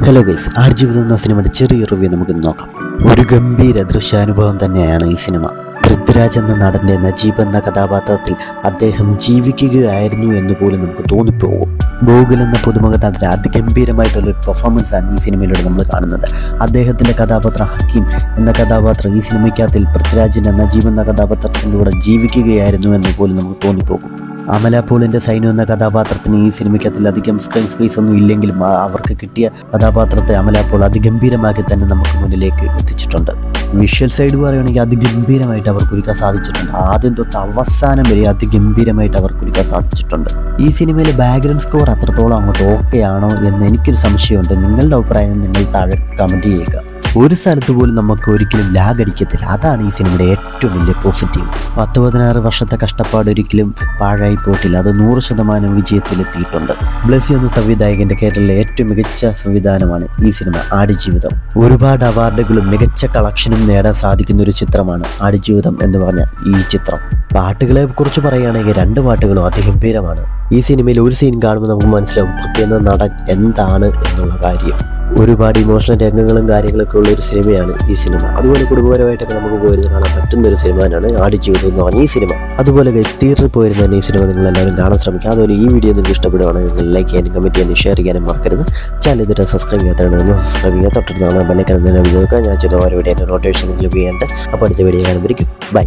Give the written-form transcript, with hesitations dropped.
Hello guys, Aadujeevitham എന്ന സിനിമയുടെ ചെറിയ റിവ്യൂ നമുക്ക് നോക്കാം. ഒരു ഗംഭീര ദൃശ്യാനുഭവം തന്നെയാണ് ഈ സിനിമ. പൃഥ്വിരാജ് എന്ന നടൻ്റെ നജീബ് എന്ന കഥാപാത്രത്തിൽ അദ്ദേഹം ജീവിക്കുകയായിരുന്നു എന്ന് പോലും നമുക്ക് തോന്നിപ്പോകും. ഗോകുൽ എന്ന പുതുമുഖ നടൻ്റെ അതിഗംഭീരമായിട്ടുള്ളൊരു പെർഫോമൻസാണ് ഈ സിനിമയിലൂടെ നമ്മൾ കാണുന്നത്. അദ്ദേഹത്തിൻ്റെ കഥാപാത്രം ഹക്കീം എന്ന കഥാപാത്രം ഈ സിനിമയ്ക്കകത്തിൽ പൃഥ്വിരാജിൻ്റെ നജീബ് എന്ന കഥാപാത്രത്തിലൂടെ ജീവിക്കുകയായിരുന്നു എന്ന് പോലും നമുക്ക് തോന്നിപ്പോകും. അമല പോളിൻ്റെ സൈനു എന്ന കഥാപാത്രത്തിന് ഈ സിനിമയ്ക്കകത്തിൽ അധികം സ്ക്രീൻ സ്പേസ് ഒന്നും ഇല്ലെങ്കിലും അവർക്ക് കിട്ടിയ കഥാപാത്രത്തെ അമല പോൾ അതിഗംഭീരമാക്കി തന്നെ നമുക്ക് മുന്നിലേക്ക് എത്തിച്ചിട്ടുണ്ട്. വിഷ്വൽ സൈഡ് പറയുകയാണെങ്കിൽ അതിഗംഭീരമായിട്ട് അവർക്കൊരുക്കാൻ സാധിച്ചിട്ടുണ്ട്. ആദ്യം തൊട്ട് അവസാനം വരെ അതിഗംഭീരമായിട്ട് അവർക്കൊരുക്കാൻ സാധിച്ചിട്ടുണ്ട്. ഈ സിനിമയിലെ ബാക്ക്ഗ്രൗണ്ട് സ്കോർ അത്രത്തോളം അങ്ങോട്ട് ഓക്കെ ആണോ എന്ന് എനിക്കൊരു സംശയമുണ്ട്. നിങ്ങളുടെ അഭിപ്രായം നിങ്ങൾ താഴെ കമൻറ്റ് ചെയ്യുക. ഒരു സ്ഥലത്ത് പോലും നമുക്ക് ഒരിക്കലും ലാഗ് അടിക്കത്തില്ല. അതാണ് ഈ സിനിമയുടെ ഏറ്റവും വലിയ പോസിറ്റീവ്. 16 വർഷത്തെ കഷ്ടപ്പാട് ഒരിക്കലും പാഴായി പോയിട്ടില്ല. അത് 100% വിജയത്തിലെത്തിയിട്ടുണ്ട്. ബ്ലസി എന്ന സംവിധായകൻ്റെ കേരളത്തിലെ ഏറ്റവും മികച്ച സംവിധാനമാണ് ഈ സിനിമ ആടുജീവിതം. ഒരുപാട് അവാർഡുകളും മികച്ച കളക്ഷനും നേടാൻ സാധിക്കുന്ന ഒരു ചിത്രമാണ് ആടുജീവിതം എന്ന് പറഞ്ഞ ഈ ചിത്രം. പാട്ടുകളെ കുറിച്ച് പറയുകയാണെങ്കിൽ 2 പാട്ടുകളും അതിഗംഭീരമാണ്. ഈ സിനിമയിൽ ഒരു സീൻ കാണുമ്പോൾ നമുക്ക് മനസ്സിലാവും പൃഥ്വി എന്ന നടൻ എന്താണ് എന്നുള്ള കാര്യം. ഒരുപാട് ഇമോഷണൽ രംഗങ്ങളും കാര്യങ്ങളൊക്കെ ഉള്ള ഒരു സിനിമയാണ് ഈ സിനിമ. അതുപോലെ കുടുംബപരമായിട്ടൊക്കെ നമുക്ക് പോയിരുന്ന് കാണാൻ പറ്റുന്ന ഒരു സിനിമയാണ് ആടുജീവിതം എന്ന് പറഞ്ഞ ഈ സിനിമ. അതുപോലെ തിയേറ്ററിൽ പോയിരുന്ന തന്നെ ഈ സിനിമ നിങ്ങളെല്ലാവരും കാണാൻ ശ്രമിക്കുക. അതുപോലെ ഈ വീഡിയോ നിങ്ങൾക്ക് ഇഷ്ടപ്പെടുകയാണെങ്കിൽ നിങ്ങൾ ലൈക്ക് ചെയ്യാനും കമൻറ്റ് ചെയ്യാനും ഷെയർ ചെയ്യാനും മറക്കരുത്. ചാനൽ ഇതിട്ട് സബ്സ്ക്രൈബ് ചെയ്യാത്തതാണ് സബ്സ്ക്രൈബ് ചെയ്യുക. തൊട്ടടുത്താണ് ബെല്ലൈക്കൺ വീഡിയോ ഞാൻ ചെയ്ത ഓരോ വീഡിയോ നോട്ടിഫിക്കേഷൻ നിങ്ങൾ ചെയ്യേണ്ടത്. അപ്പോൾ അടുത്ത വീഡിയോ കാണുമ്പോഴേക്കും ബൈ.